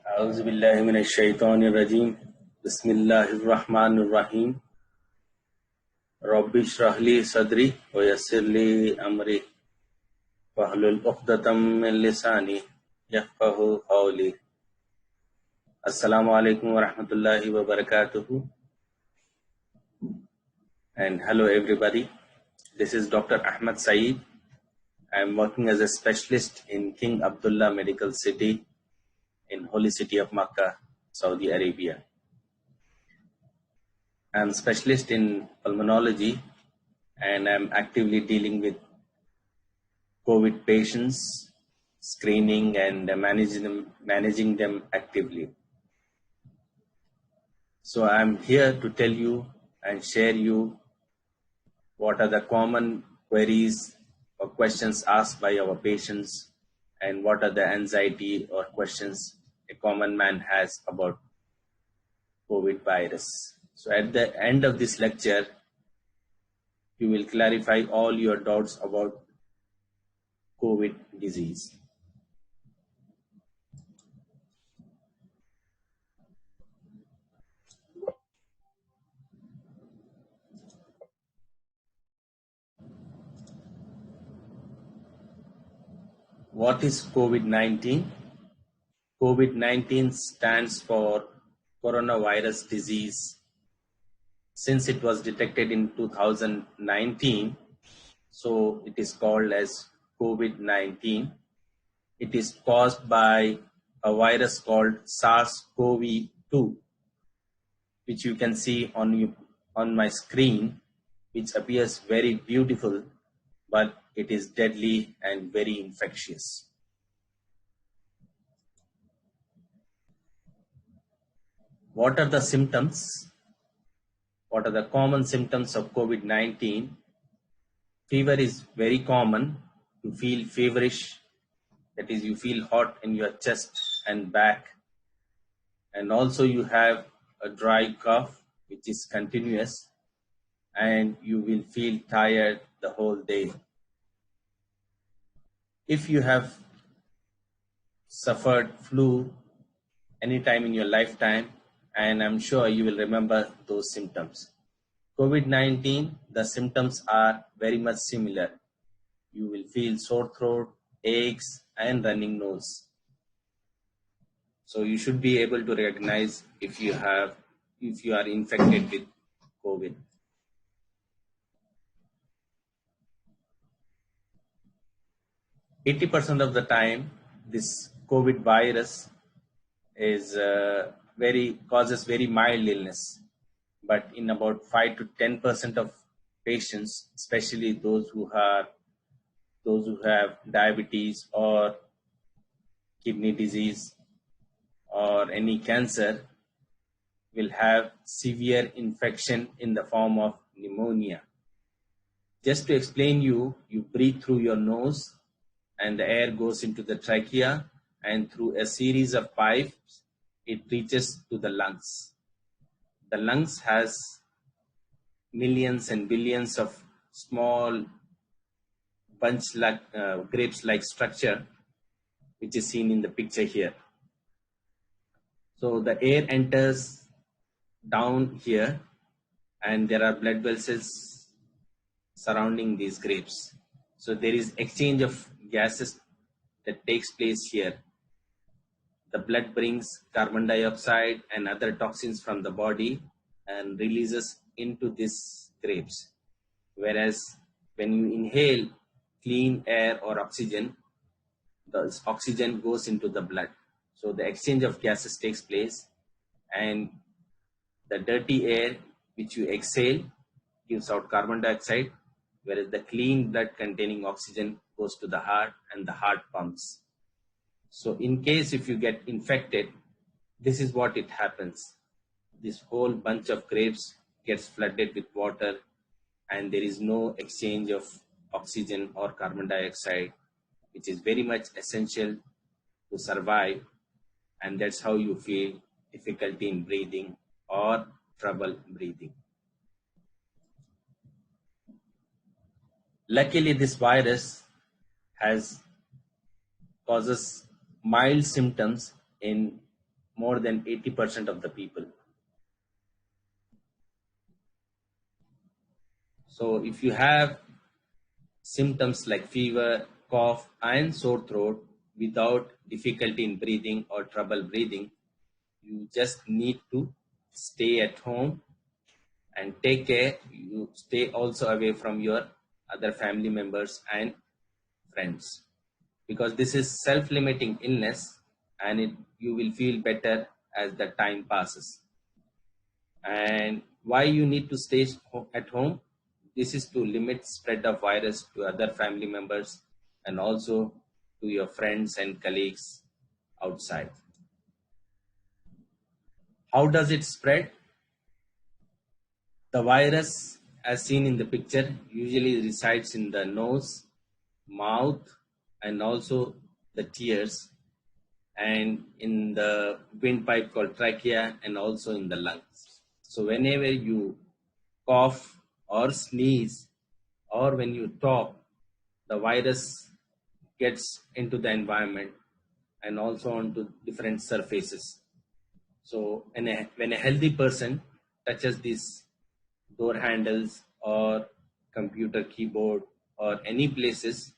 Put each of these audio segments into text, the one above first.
أعوذ بالله من الشيطان الرجيم بسم الله الرحمن الرحيم رب اشرح لي صدري ويسر لي أمري واحلل عقدة من لساني يفقهوا قولي Assalamu alaikum wa rahmatullahi wa barakatuhu. And hello everybody. This is Dr. Ahmad Saeed. I am working as a specialist in King Abdullah Medical City in Holy City of Makkah, Saudi Arabia. I am specialist in pulmonology and I am actively dealing with COVID patients, screening and managing them actively. So I am here to tell you and share you what are the common queries or questions asked by our patients and what are the anxiety or questions a common man has about COVID virus. So at the end of this lecture, you will clarify all your doubts about COVID disease. What is COVID-19? COVID-19 stands for coronavirus disease. Since it was detected in 2019, so it is called as COVID-19. It is caused by a virus called SARS-CoV-2, which you can see on my screen, which appears very beautiful, but it is deadly and very infectious. What are the symptoms? What are the common symptoms of COVID-19? Fever is very common. You feel feverish, that is, you feel hot in your chest and back. And also you have a dry cough, which is continuous, and you will feel tired the whole day. If you have suffered flu anytime in your lifetime, and I'm sure you will remember those symptoms. COVID-19, the symptoms are very much similar. You will feel sore throat, aches, and running nose. So you should be able to recognize if you are infected with COVID. %80 of the time, this COVID virus is causes very mild illness, but in about 5 to 10% of patients, especially those who have diabetes or kidney disease or any cancer, will have severe infection in the form of pneumonia. Just to explain you breathe through your nose and the air goes into the trachea, and through a series of pipes, it reaches to the lungs. The lungs has millions and billions of small grapes-like structure, which is seen in the picture here. So the air enters down here, and there are blood vessels surrounding these grapes. So there is exchange of gases that takes place here. The blood brings carbon dioxide and other toxins from the body and releases into these grapes. Whereas when you inhale clean air or oxygen, the oxygen goes into the blood. So the exchange of gases takes place, and the dirty air which you exhale gives out carbon dioxide, whereas the clean blood containing oxygen goes to the heart and the heart pumps. So in case if you get infected, this is what it happens. This whole bunch of grapes gets flooded with water, and there is no exchange of oxygen or carbon dioxide, which is very much essential to survive, and that's how you feel difficulty in breathing or trouble breathing. Luckily, this virus causes mild symptoms in more than 80% of the people. So if you have symptoms like fever, cough, and sore throat without difficulty in breathing or trouble breathing, you just need to stay at home and take care. You stay also away from your other family members and friends, because this is self-limiting illness, and you will feel better as the time passes. And why you need to stay at home? This is to limit spread of virus to other family members and also to your friends and colleagues outside. How does it spread? The virus, as seen in the picture, usually resides in the nose, mouth, and also the tears, and in the windpipe called trachea, and also in the lungs. So whenever you cough or sneeze, or when you talk, the virus gets into the environment and also onto different surfaces. So when a healthy person touches these door handles or computer keyboard or any places,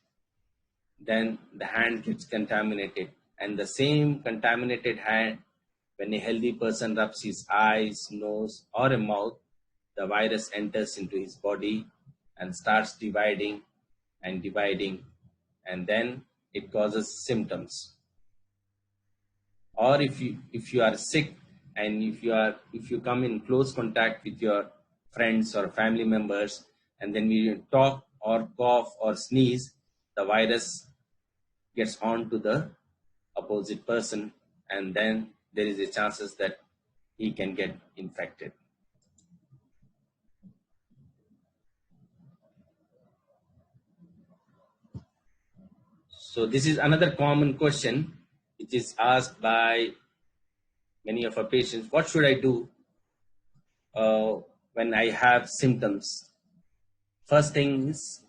then the hand gets contaminated. And the same contaminated hand, when a healthy person rubs his eyes, nose, or a mouth, the virus enters into his body and starts dividing and dividing, and then it causes symptoms. Or if you are sick, and if you come in close contact with your friends or family members, and then when you talk or cough or sneeze, the virus gets on to the opposite person, and then there is a chances that he can get infected. So this is another common question which is asked by many of our patients. What should I do when I have symptoms? First thing is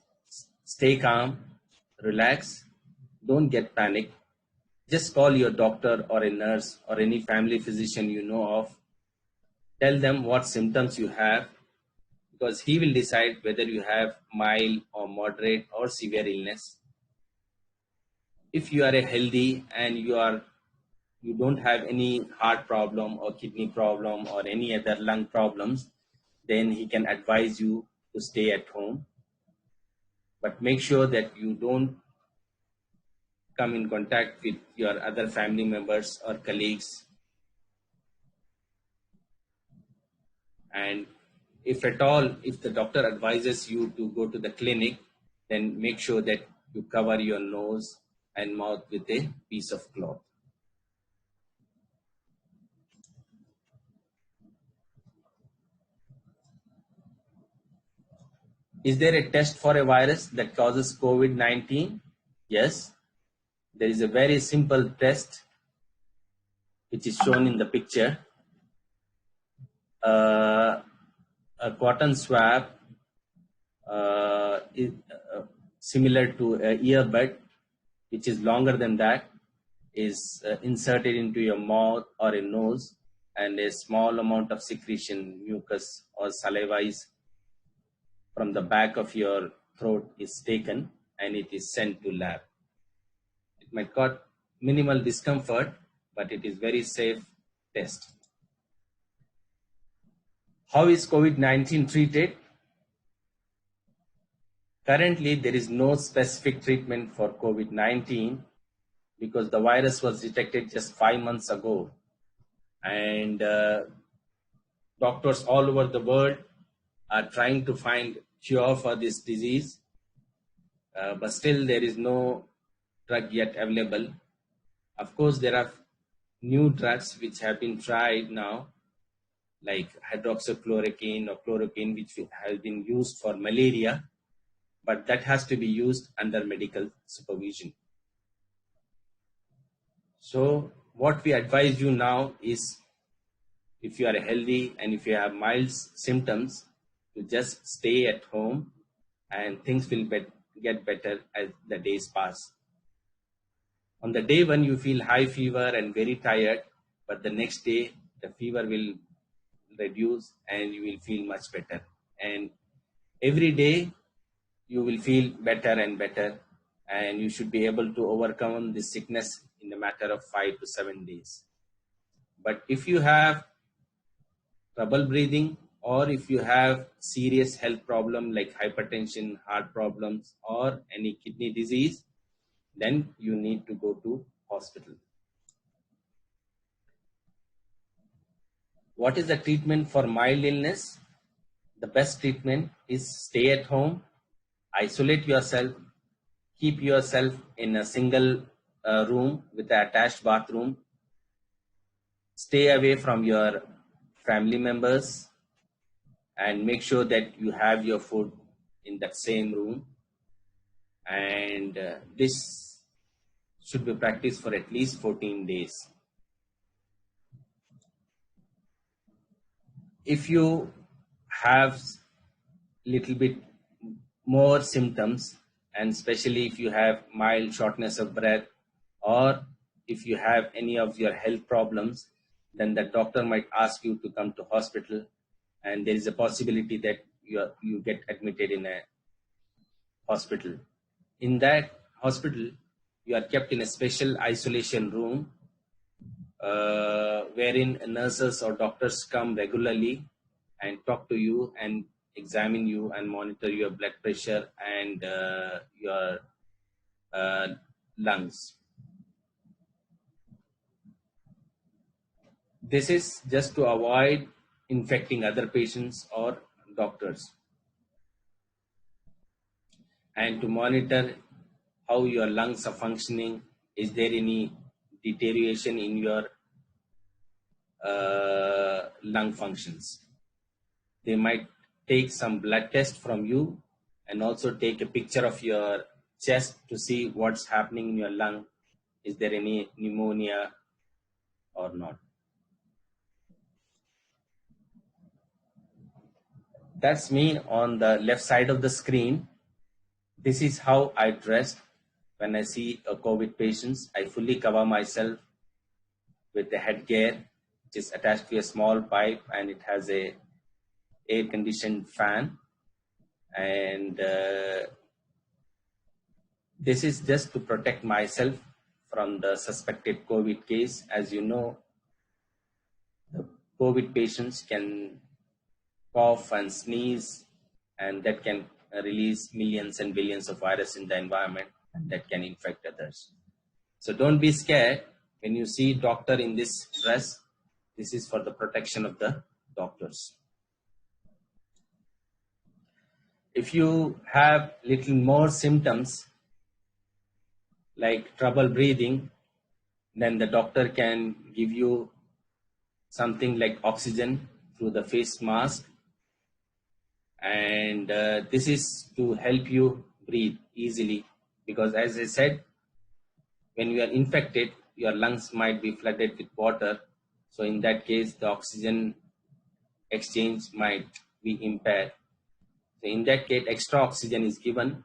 stay calm, relax, don't get panic. Just call your doctor or a nurse or any family physician you know of. Tell them what symptoms you have, because he will decide whether you have mild or moderate or severe illness. If you are a healthy and you don't have any heart problem or kidney problem or any other lung problems, then he can advise you to stay at home. But make sure that you don't come in contact with your other family members or colleagues. And if at all, if the doctor advises you to go to the clinic, then make sure that you cover your nose and mouth with a piece of cloth. Is there a test for a virus that causes COVID-19? Yes, there is a very simple test which is shown in the picture. A cotton swab is similar to an earbud, which is longer than that, is inserted into your mouth or a nose, and a small amount of secretion, mucus or saliva is from the back of your throat is taken, and it is sent to lab. It might cause minimal discomfort, but it is very safe test. How is COVID-19 treated? Currently, there is no specific treatment for COVID-19 because the virus was detected just 5 months ago, and doctors all over the world are trying to find cure for this disease, but still there is no drug yet available. Of course, there are new drugs which have been tried now, like hydroxychloroquine or chloroquine, which has been used for malaria, but that has to be used under medical supervision. So what we advise you now is, if you are healthy and if you have mild symptoms, to just stay at home and things will get better as the days pass. On the day when you feel high fever and very tired, but the next day the fever will reduce and you will feel much better. And every day you will feel better and better, and you should be able to overcome this sickness in a matter of 5 to 7 days. But if you have trouble breathing, or if you have serious health problem like hypertension, heart problems, or any kidney disease, then you need to go to hospital. What is the treatment for mild illness? The best treatment is stay at home, isolate yourself, keep yourself in a single room with an attached bathroom, stay away from your family members, and make sure that you have your food in that same room. And this should be practiced for at least 14 days. If you have little bit more symptoms, and especially if you have mild shortness of breath, or if you have any of your health problems, then the doctor might ask you to come to hospital, and there is a possibility that you get admitted in a hospital. In that hospital, you are kept in a special isolation room wherein nurses or doctors come regularly and talk to you and examine you and monitor your blood pressure and your lungs. This is just to avoid infecting other patients or doctors, and to monitor how your lungs are functioning. Is there any deterioration in your lung functions? They might take some blood test from you and also take a picture of your chest to see what's happening in your lung. Is there any pneumonia or not? That's me on the left side of the screen. This is how I dressed when I see a COVID patients. I fully cover myself with a headgear which is attached to a small pipe, and it has a air conditioned fan, and this is just to protect myself from the suspected COVID case. As you know, the COVID patients can cough and sneeze, and that can release millions and billions of virus in the environment, and that can infect others. So don't be scared when you see doctor in this dress. This is for the protection of the doctors. If you have little more symptoms like trouble breathing, then the doctor can give you something like oxygen through the face mask, and this is to help you breathe easily, because as I said, when you are infected, your lungs might be flooded with water. So in that case, the oxygen exchange might be impaired. So in that case, extra oxygen is given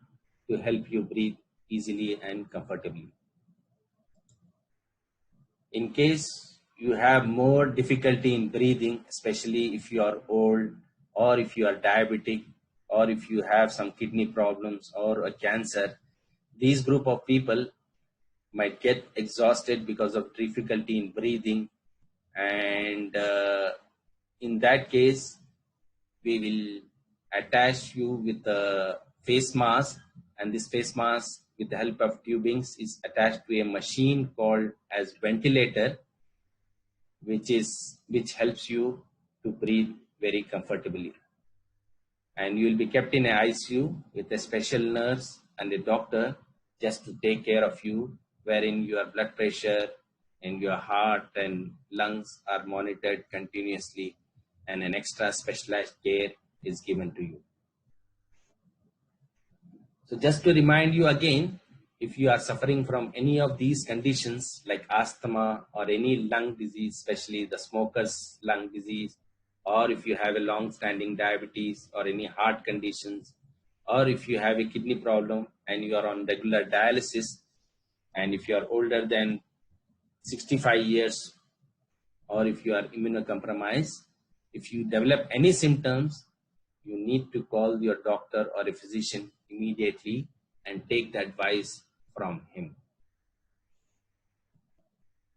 to help you breathe easily and comfortably. In case you have more difficulty in breathing, especially if you are old, or if you are diabetic, or if you have some kidney problems or a cancer, these group of people might get exhausted because of difficulty in breathing, and in that case we will attach you with a face mask, and this face mask with the help of tubings is attached to a machine called as ventilator, which helps you to breathe very comfortably. And you will be kept in a ICU with a special nurse and a doctor just to take care of you, wherein your blood pressure and your heart and lungs are monitored continuously, and an extra specialized care is given to you. So just to remind you again, if you are suffering from any of these conditions like asthma or any lung disease, especially the smoker's lung disease, or if you have a long-standing diabetes or any heart conditions, or if you have a kidney problem and you are on regular dialysis, and if you are older than 65 years, or if you are immunocompromised, if you develop any symptoms, you need to call your doctor or a physician immediately and take the advice from him.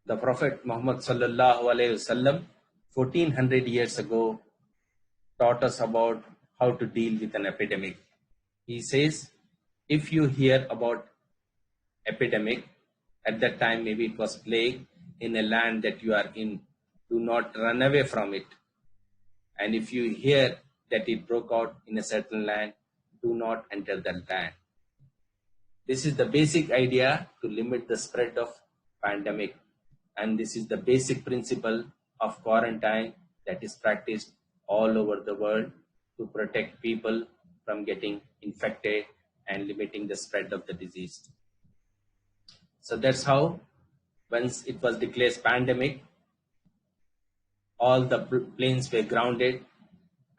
The Prophet Muhammad sallallahu alaihi wasallam 1400 years ago taught us about how to deal with an epidemic. He says, if you hear about epidemic, at that time maybe it was plague in a land that you are in, do not run away from it. And if you hear that it broke out in a certain land, do not enter that land. This is the basic idea to limit the spread of pandemic. And this is the basic principle of quarantine that is practiced all over the world to protect people from getting infected and limiting the spread of the disease. So that's how, once it was declared pandemic, all the planes were grounded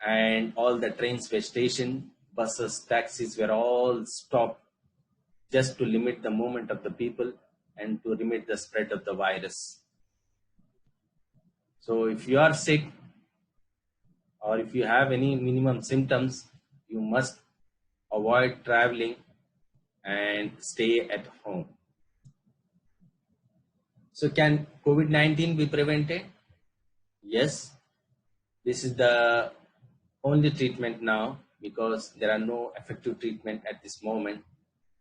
and all the trains were stationed, buses, taxis were all stopped just to limit the movement of the people and to limit the spread of the virus. So if you are sick or if you have any minimum symptoms, you must avoid traveling and stay at home. So can COVID-19 be prevented? Yes, this is the only treatment now because there are no effective treatment at this moment.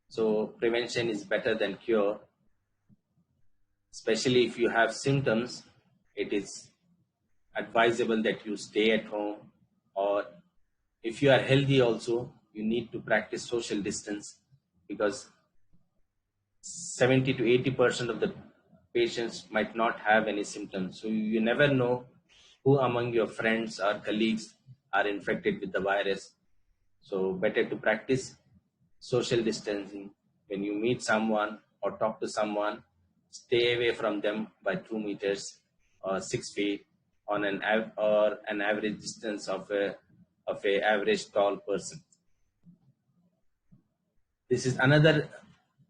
So prevention is better than cure. Especially if you have symptoms, it is advisable that you stay at home, or if you are healthy also, you need to practice social distance because 70 to 80% of the patients might not have any symptoms. So you never know who among your friends or colleagues are infected with the virus. So better to practice social distancing. When you meet someone or talk to someone, stay away from them by 2 meters or 6 feet on an average distance of a average tall person. This is another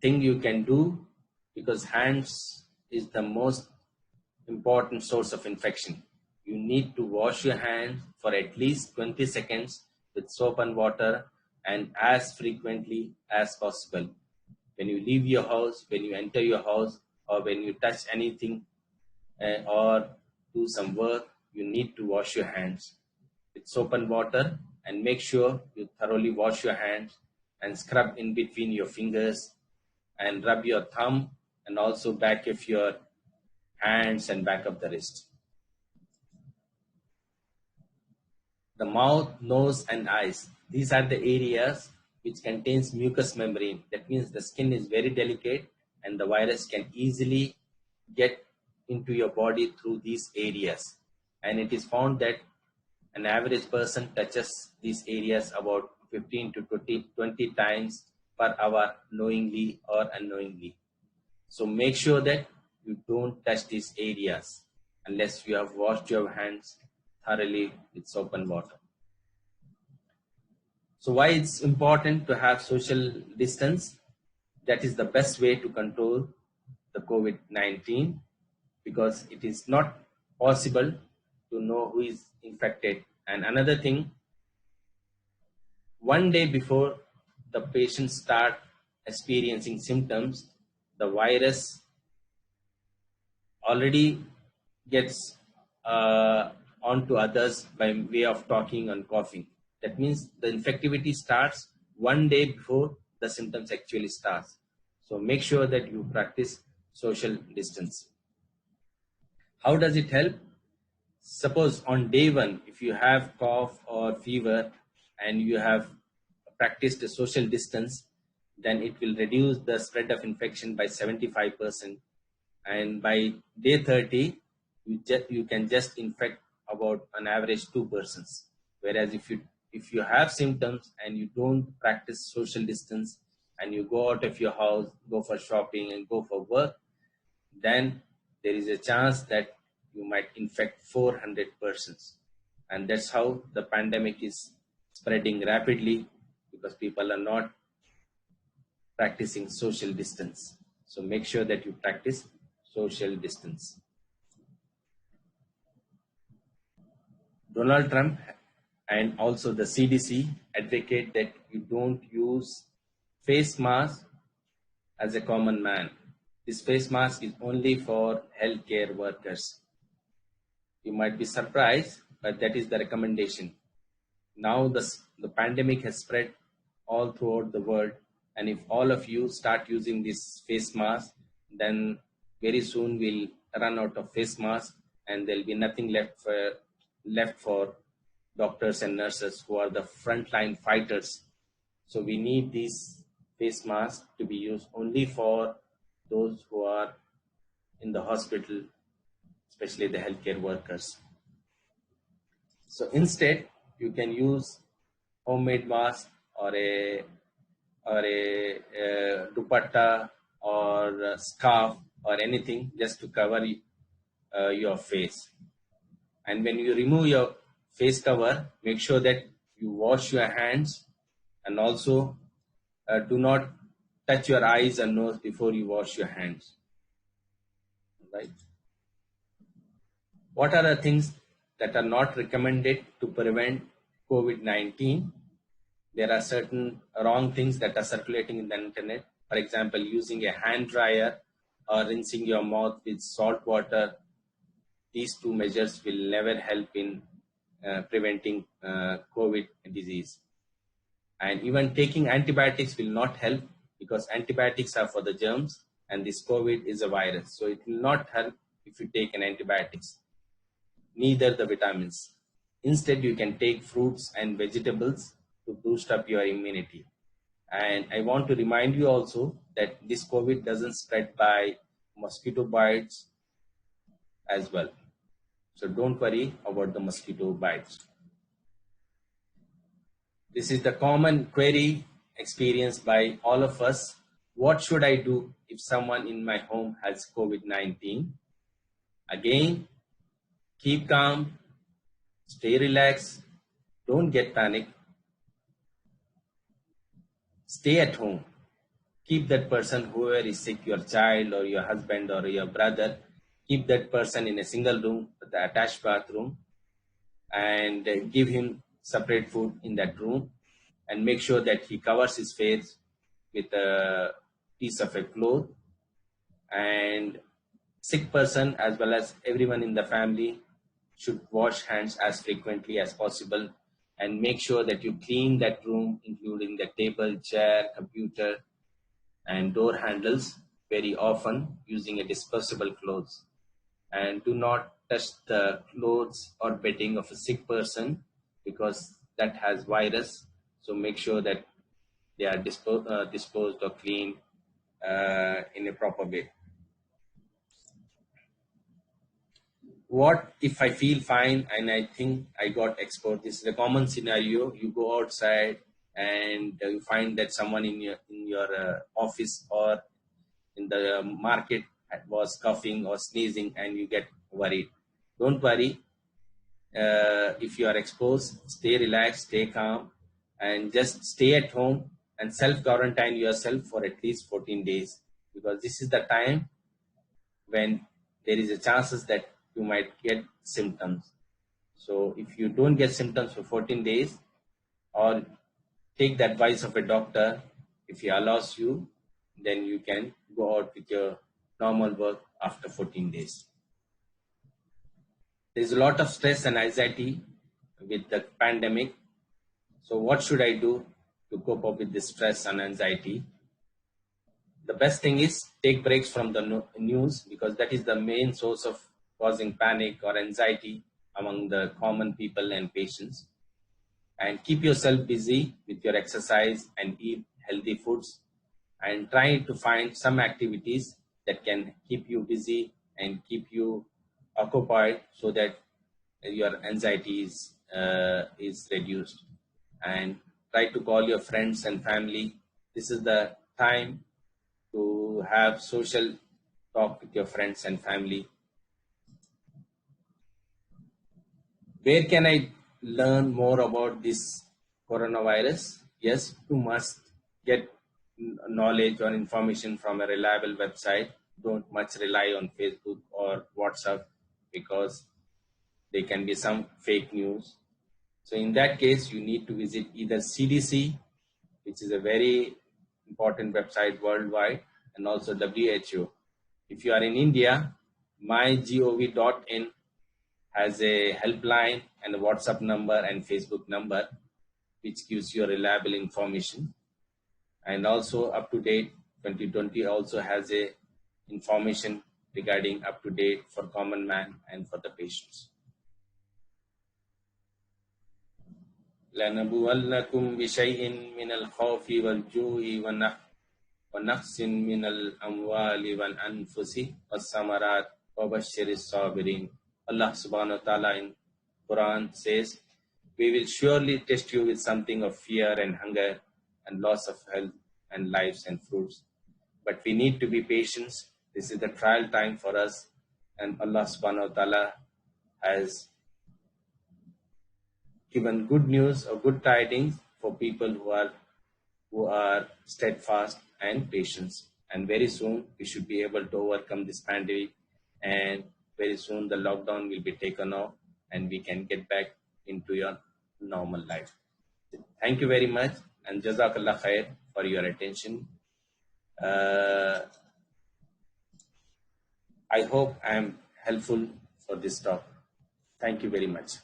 thing you can do because hands is the most important source of infection. You need to wash your hands for at least 20 seconds with soap and water and as frequently as possible. When you leave your house, when you enter your house, or when you touch anything or do some work, you need to wash your hands with soap and water and make sure you thoroughly wash your hands and scrub in between your fingers and rub your thumb and also back of your hands and back of the wrist. The mouth, nose and eyes. These are the areas which contains mucous membrane. That means the skin is very delicate and the virus can easily get into your body through these areas. And it is found that an average person touches these areas about 15 to 20 times per hour, knowingly or unknowingly. So make sure that you don't touch these areas unless you have washed your hands thoroughly with soap and water. So why it's important to have social distance? That is the best way to control the COVID-19 because it is not possible to know who is infected. And another thing, one day before the patient start experiencing symptoms, the virus already gets onto others by way of talking and coughing. That means the infectivity starts one day before the symptoms actually starts. So make sure that you practice social distance. How does it help? Suppose on day one, if you have cough or fever and you have practiced a social distance, then it will reduce the spread of infection by 75%. And by day 30, you can just infect about an average 2 persons. Whereas if you have symptoms and you don't practice social distance and you go out of your house, go for shopping and go for work, then there is a chance that you might infect 400 persons. And that's how the pandemic is spreading rapidly because people are not practicing social distance. So make sure that you practice social distance. Donald Trump and also the CDC advocate that you don't use face mask as a common man. This face mask is only for healthcare workers. You might be surprised, but that is the recommendation. Now the pandemic has spread all throughout the world, and if all of you start using this face mask, then very soon we'll run out of face mask, and there'll be nothing left for doctors and nurses who are the frontline fighters. So we need these face masks to be used only for those who are in the hospital, especially the healthcare workers. So instead, you can use homemade mask or a dupatta or a scarf or anything just to cover your face. And when you remove your face cover, make sure that you wash your hands, and also do not touch your eyes and nose before you wash your hands. Right? What are the things that are not recommended to prevent COVID-19? There are certain wrong things that are circulating in the internet. For example, using a hand dryer or rinsing your mouth with salt water. These two measures will never help in preventing COVID disease. And even taking antibiotics will not help, because antibiotics are for the germs and this COVID is a virus. So it will not help if you take an antibiotics, neither the vitamins. Instead, you can take fruits and vegetables to boost up your immunity. And I want to remind you also that this COVID doesn't spread by mosquito bites as well. So don't worry about the mosquito bites. This is the common query experienced by all of us. What should I do if someone in my home has COVID-19? Again, keep calm, stay relaxed, don't get panic. Stay at home. Keep that person, whoever is sick, your child or your husband or your brother, keep that person in a single room with the attached bathroom, and give him separate food in that room, and make sure that he covers his face with a piece of a cloth. And sick person as well as everyone in the family should wash hands as frequently as possible, and make sure that you clean that room, including the table, chair, computer, and door handles very often using a disposable clothes. And do not touch the clothes or bedding of a sick person, because that has virus. So make sure that they are disposed or cleaned in a proper way. What if I feel fine and I think I got exposed? This is a common scenario. You go outside and you find that someone in your office or in the market was coughing or sneezing, and you get worried. Don't worry. If you are exposed, stay relaxed, stay calm, and just stay at home and self-quarantine yourself for at least 14 days, because this is the time when there is a chances that you might get symptoms. So if you don't get symptoms for 14 days, or take the advice of a doctor, if he allows you, then you can go out with your normal work after 14 days. There's a lot of stress and anxiety with the pandemic. So what should I do to cope up with this stress and anxiety? The best thing is take breaks from the news, because that is the main source of causing panic or anxiety among the common people and patients. And keep yourself busy with your exercise and eat healthy foods, and try to find some activities that can keep you busy and keep you occupied, so that your anxiety is reduced. And try to call your friends and family. This is the time to have social talk with your friends and family. Where can I learn more about this coronavirus? Yes, you must get knowledge or information from a reliable website. Don't much rely on Facebook or WhatsApp, because There can be some fake news. So in that case, you need to visit either CDC, which is a very important website worldwide, and also WHO. If you are in India, mygov.in has a helpline and a WhatsApp number and Facebook number, which gives you reliable information. And also up to date 2020 also has a information regarding up to date for common man and for the patients. لنبلونكم بشيء من الخوف والجوع ونقص من الأموال والأنفس والثمرات وبشر الصابرين. Allah subhanahu wa ta'ala in Quran says, we will surely test you with something of fear and hunger and loss of health and lives and fruits. But we need to be patient. This is the trial time for us, and Allah subhanahu wa ta'ala has given good news or good tidings for people who are steadfast and patient. And very soon we should be able to overcome this pandemic, and very soon the lockdown will be taken off and we can get back into your normal life. Thank you very much, and Jazakallah khair for your attention. I hope I am helpful for this talk. Thank you very much.